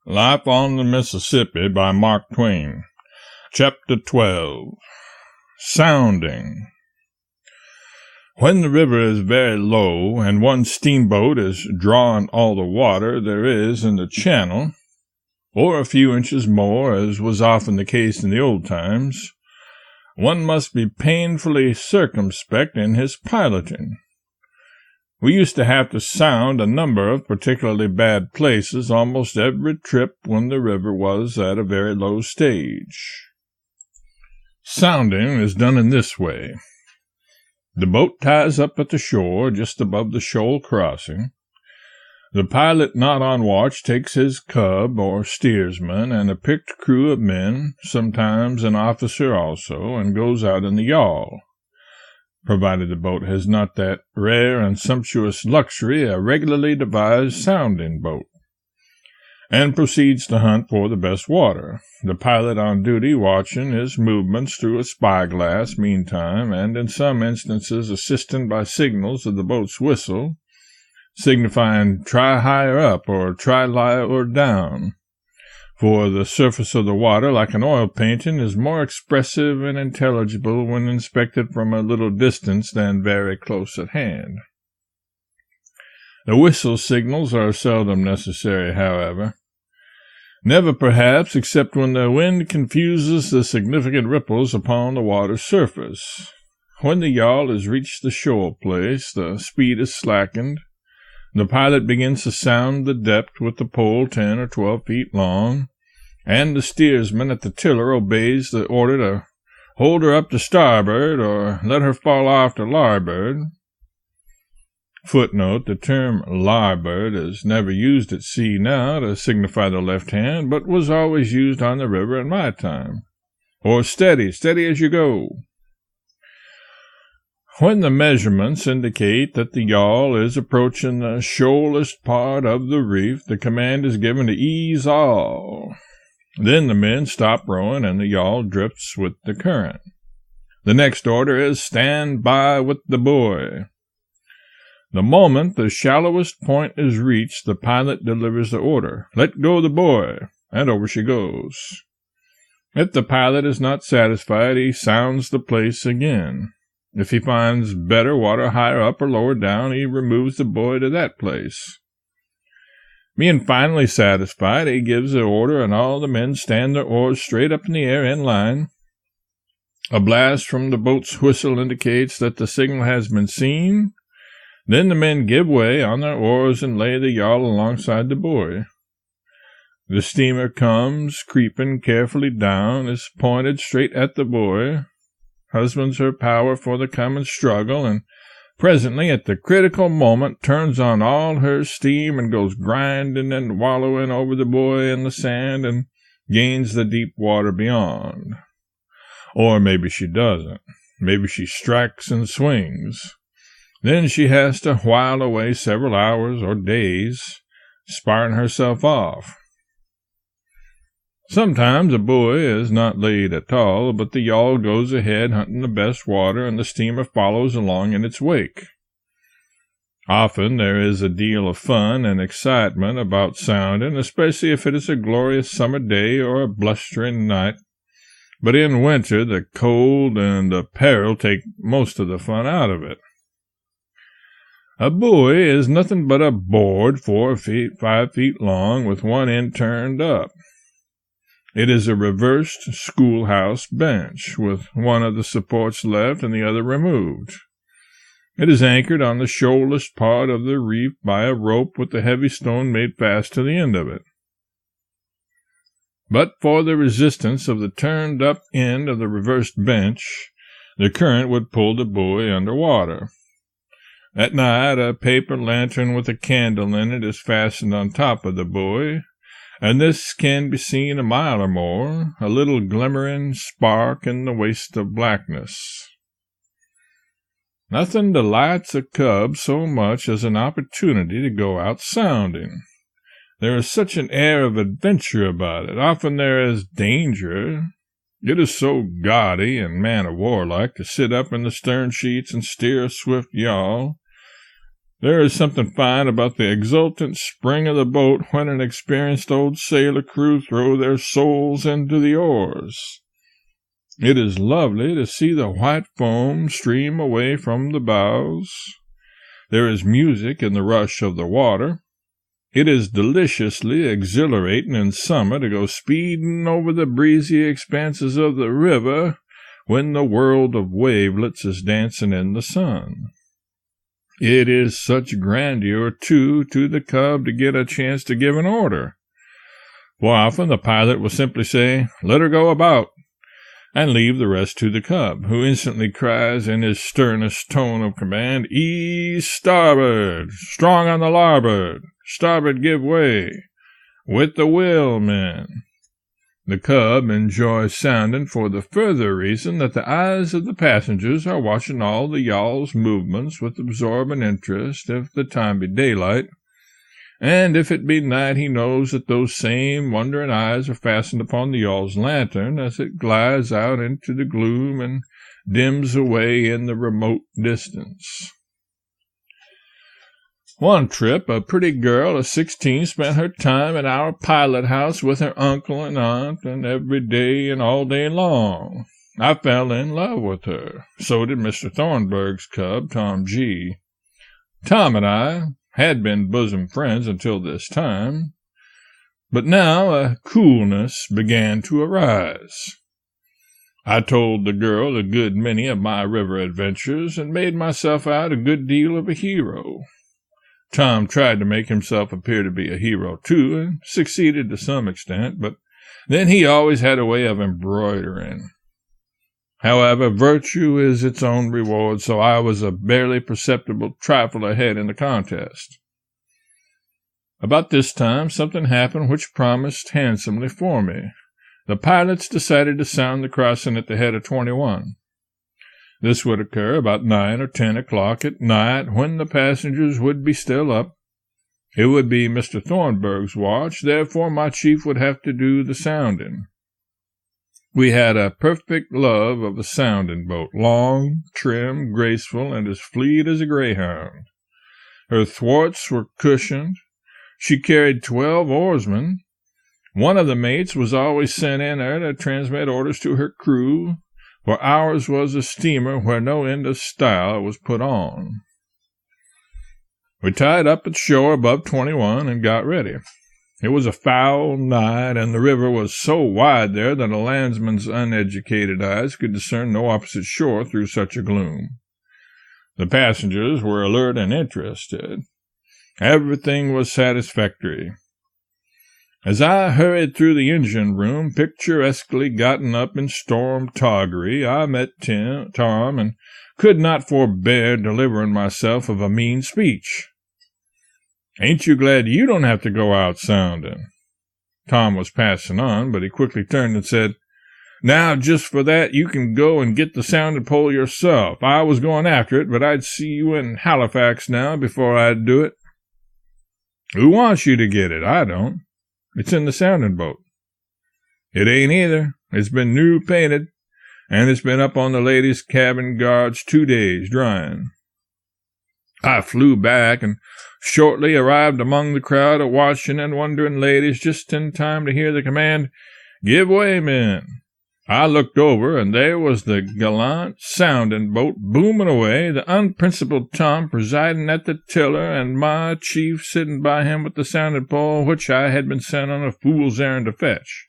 Life on the Mississippi by Mark Twain. Chapter 12. Sounding. When the river is very low and one steamboat is drawing all the water there is in the channel, or a few inches more, as was often the case in the old times, one must be painfully circumspect in his piloting. We used to have to sound a number of particularly bad places almost every trip when the river was at a very low stage. Sounding is done in this way. The boat ties up at the shore just above the shoal crossing. The pilot not on watch takes his cub or steersman and a picked crew of men, sometimes an officer also, and goes out in the yawl, provided the boat has not that rare and sumptuous luxury, a regularly devised sounding boat, and proceeds to hunt for the best water, the pilot on duty watching his movements through a spyglass meantime, and in some instances assisted by signals of the boat's whistle, signifying try higher up or try lower down, for the surface of the water, like an oil painting, is more expressive and intelligible when inspected from a little distance than very close at hand. The whistle signals are seldom necessary, however. Never, perhaps, except when the wind confuses the significant ripples upon the water's surface. When the yawl has reached the shoal place, the speed is slackened. The pilot begins to sound the depth with the pole 10 or 12 feet long, and the steersman at the tiller obeys the order to hold her up to starboard or let her fall off to larboard. Footnote: the term larboard is never used at sea now to signify the left hand, but was always used on the river in my time. Or steady as you go. When the measurements indicate that the yawl is approaching the shoalest part of the reef, the command is given to ease all. Then the men stop rowing and the yawl drifts with the current. The next order is stand by with the buoy. The moment the shallowest point is reached, the pilot delivers the order, let go the buoy, and over she goes. If the pilot is not satisfied, he sounds the place again. If he finds better water higher up or lower down, he removes the buoy to that place. Being finally satisfied, he gives the order, and all the men stand their oars straight up in the air in line. A blast from the boat's whistle indicates that the signal has been seen. Then the men give way on their oars and lay the yawl alongside the buoy. The steamer comes, creeping carefully down, is pointed straight at the buoy, husbands her power for the coming struggle, and presently, at the critical moment, turns on all her steam and goes grinding and wallowing over the buoy in the sand and gains the deep water beyond. Or maybe she doesn't. Maybe she strikes and swings. Then she has to while away several hours or days, sparring herself off. Sometimes a buoy is not laid at all, but the yawl goes ahead hunting the best water, and the steamer follows along in its wake. Often there is a deal of fun and excitement about sounding, especially if it is a glorious summer day or a blustering night, but in winter the cold and the peril take most of the fun out of it. A buoy is nothing but a board 4 feet, 5 feet long, with one end turned up. It is a reversed schoolhouse bench, with one of the supports left and the other removed. It is anchored on the shoalest part of the reef by a rope with a heavy stone made fast to the end of it. But for the resistance of the turned-up end of the reversed bench, the current would pull the buoy under water. At night, a paper lantern with a candle in it is fastened on top of the buoy, and this can be seen a mile or more, a little glimmering spark in the waste of blackness. Nothing delights a cub so much as an opportunity to go out sounding. There is such an air of adventure about it. Often there is danger. It is so gaudy and man-of-war-like to sit up in the stern sheets and steer a swift yawl. There is something fine about the exultant spring of the boat when an experienced old sailor crew throw their souls into the oars. It is lovely to see the white foam stream away from the bows. There is music in the rush of the water. It is deliciously exhilarating in summer to go speeding over the breezy expanses of the river when the world of wavelets is dancing in the sun. It is such grandeur, too, to the cub to get a chance to give an order. For often the pilot will simply say, "Let her go about," and leave the rest to the cub, who instantly cries in his sternest tone of command, "Ease starboard! Strong on the larboard! Starboard give way! With the will, men!" The cub enjoys sounding for the further reason that the eyes of the passengers are watching all the yawl's movements with absorbing interest if the time be daylight, and if it be night he knows that those same wondering eyes are fastened upon the yawl's lantern as it glides out into the gloom and dims away in the remote distance. One trip, a pretty girl of 16 spent her time at our pilot house with her uncle and aunt, and every day and all day long. I fell in love with her. So did Mr. Thornburg's cub, Tom G. Tom and I had been bosom friends until this time, but now a coolness began to arise. I told the girl a good many of my river adventures and made myself out a good deal of a hero. Tom tried to make himself appear to be a hero, too, and succeeded to some extent, but then he always had a way of embroidering. However, virtue is its own reward, so I was a barely perceptible trifle ahead in the contest. About this time, something happened which promised handsomely for me. The pilots decided to sound the crossing at the head of 21. This would occur about 9 or 10 o'clock at night, when the passengers would be still up. It would be Mr. Thornburg's watch, therefore my chief would have to do the sounding. We had a perfect love of a sounding boat, long, trim, graceful, and as fleet as a greyhound. Her thwarts were cushioned. She carried 12 oarsmen. One of the mates was always sent in her to transmit orders to her crew, for ours was a steamer where no end of style was put on. We tied up at shore above 21 and got ready. It was a foul night, and the river was so wide there that a landsman's uneducated eyes could discern no opposite shore through such a gloom. The passengers were alert and interested. Everything was satisfactory. As I hurried through the engine room, picturesquely gotten up in storm toggery, I met Tom, and could not forbear delivering myself of a mean speech. "Ain't you glad you don't have to go out sounding?" Tom was passing on, but he quickly turned and said, "Now, just for that, you can go and get the sounding pole yourself. I was going after it, but I'd see you in Halifax now before I'd do it." "Who wants you to get it? I don't. It's in the sounding boat." "It ain't either. It's been new painted, and it's been up on the ladies' cabin guards 2 days drying." I flew back and shortly arrived among the crowd of watching and wondering ladies just in time to hear the command, "Give way, men." I looked over, and there was the gallant sounding boat booming away, the unprincipled Tom presiding at the tiller, and my chief sitting by him with the sounding pole, which I had been sent on a fool's errand to fetch.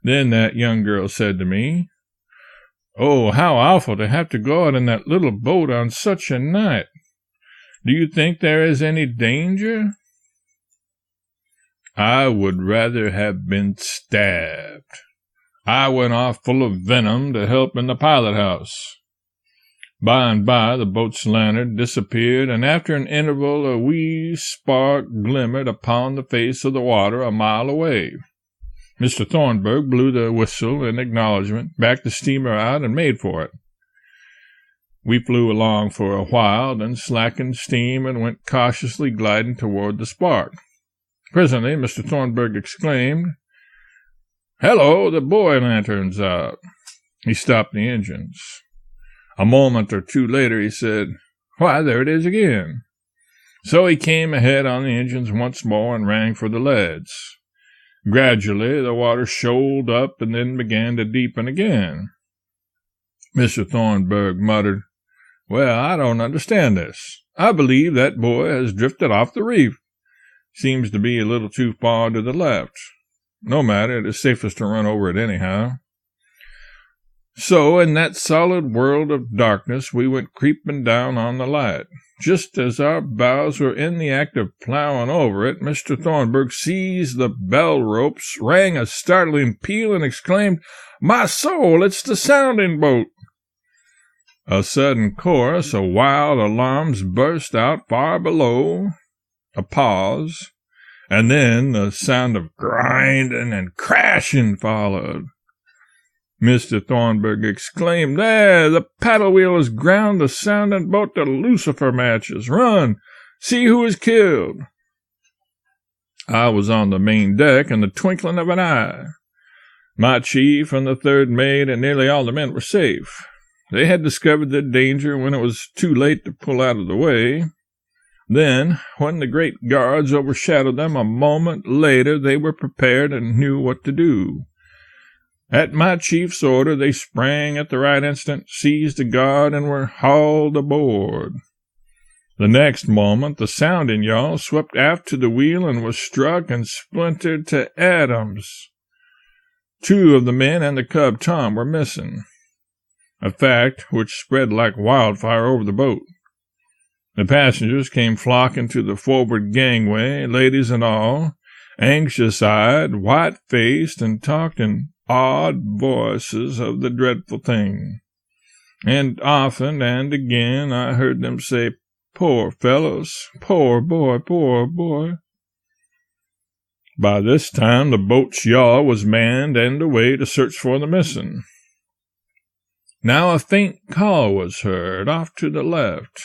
Then that young girl said to me, "Oh, how awful to have to go out in that little boat on such a night. Do you think there is any danger?" I would rather have been stabbed. I went off full of venom to help in the pilot house. By and by the boat's lantern disappeared, and after an interval a wee spark glimmered upon the face of the water a mile away. Mr. Thornburg blew the whistle in acknowledgment, backed the steamer out, and made for it. We flew along for a while, then slackened steam and went cautiously gliding toward the spark. Presently Mr. Thornburg exclaimed, "Hello, the buoy lantern's out." He stopped the engines. A moment or two later he said, "Why, there it is again." So he came ahead on the engines once more and rang for the leads. Gradually, the water shoaled up and then began to deepen again. Mr. Thornburg muttered, "Well, I don't understand this. I believe that boy has drifted off the reef. Seems to be a little too far to the left. No matter, it is safest to run over it anyhow." So in that solid world of darkness we went creeping down on the light. Just as our bows were in the act of plowing over it, Mr. Thornburg seized the bell ropes, rang a startling peal, and exclaimed, "My soul, it's the sounding boat!" A sudden chorus of wild alarms burst out far below, a pause, and then the sound of grinding and crashing followed. Mr. Thornburg exclaimed, "There, the paddle wheel has ground the sounding boat to lucifer matches. Run, see who is killed." I was on the main deck in the twinkling of an eye. My chief and the third mate and nearly all the men were safe. They had discovered their danger when it was too late to pull out of the way. Then, when the great guards overshadowed them a moment later, they were prepared and knew what to do. At my chief's order, they sprang at the right instant, seized a guard, and were hauled aboard. The next moment, the sounding yawl swept aft to the wheel and was struck and splintered to atoms. 2 of the men and the cub Tom were missing, a fact which spread like wildfire over the boat. The passengers came flocking to the forward gangway, ladies and all, anxious-eyed, white-faced, and talked in awed voices of the dreadful thing. And often and again I heard them say, "Poor fellows, poor boy, poor boy." By this time the boat's yawl was manned and away to search for the missing. Now a faint call was heard off to the left.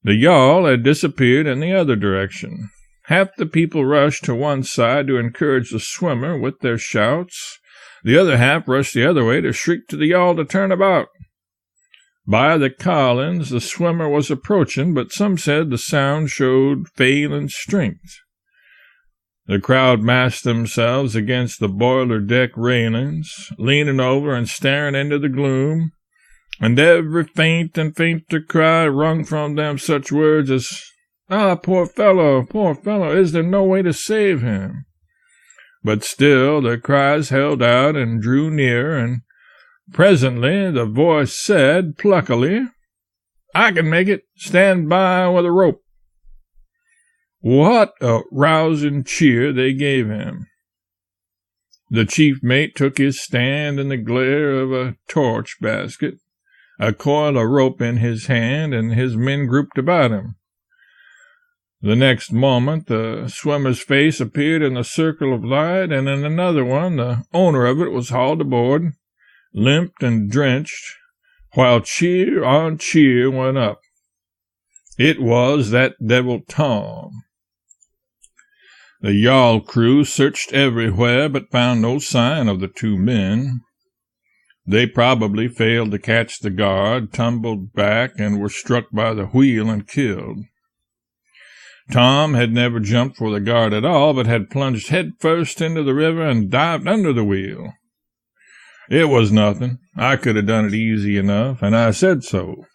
The yawl had disappeared in the other direction. Half the people rushed to one side to encourage the swimmer with their shouts. The other half rushed the other way to shriek to the yawl to turn about. By the cowlings the swimmer was approaching, but some said the sound showed failing strength. The crowd massed themselves against the boiler deck railings, leaning over and staring into the gloom, and every faint and fainter cry wrung from them such words as, "Ah, poor fellow, is there no way to save him?" But still the cries held out and drew near, and presently the voice said pluckily, "I can make it. Stand by with a rope." What a rousing cheer they gave him. The chief mate took his stand in the glare of a torch basket, a coil of rope in his hand, and his men grouped about him. The next moment the swimmer's face appeared in the circle of light, and in another one the owner of it was hauled aboard, limped and drenched, while cheer on cheer went up. It was that devil Tom. The yawl crew searched everywhere, but found no sign of the 2 men. They probably failed to catch the guard, tumbled back, and were struck by the wheel and killed. Tom had never jumped for the guard at all, but had plunged head first into the river and dived under the wheel. It was nothing. I could have done it easy enough, and I said so.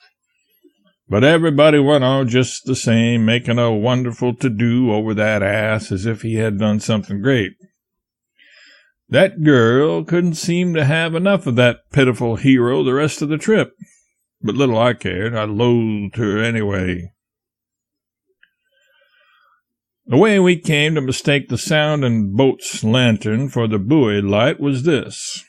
But everybody went on just the same, making a wonderful to-do over that ass as if he had done something great. That girl couldn't seem to have enough of that pitiful hero the rest of the trip. But little I cared. I loathed her anyway. The way we came to mistake the sounding boat's lantern for the buoy light was this.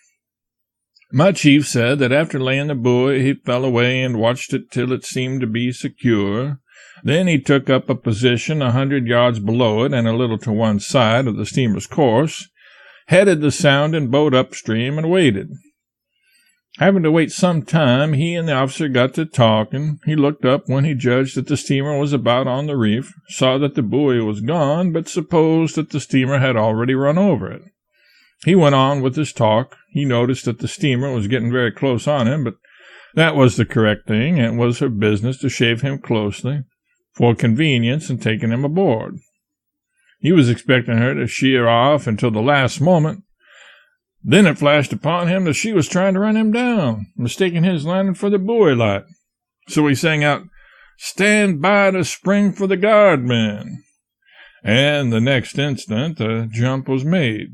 My chief said that after laying the buoy, he fell away and watched it till it seemed to be secure. Then he took up a position 100 yards below it and a little to one side of the steamer's course, headed the sounding boat upstream, and waited. Having to wait some time, he and the officer got to talking. He looked up when he judged that the steamer was about on the reef, saw that the buoy was gone, but supposed that the steamer had already run over it. He went on with his talk. He noticed that the steamer was getting very close on him, but that was the correct thing. It was her business to shave him closely. for convenience in taking him aboard. He was expecting her to sheer off until the last moment. Then it flashed upon him that she was trying to run him down, mistaking his landing for the buoy light. So he sang out, "Stand by to spring for the guard, men." And the next instant the jump was made.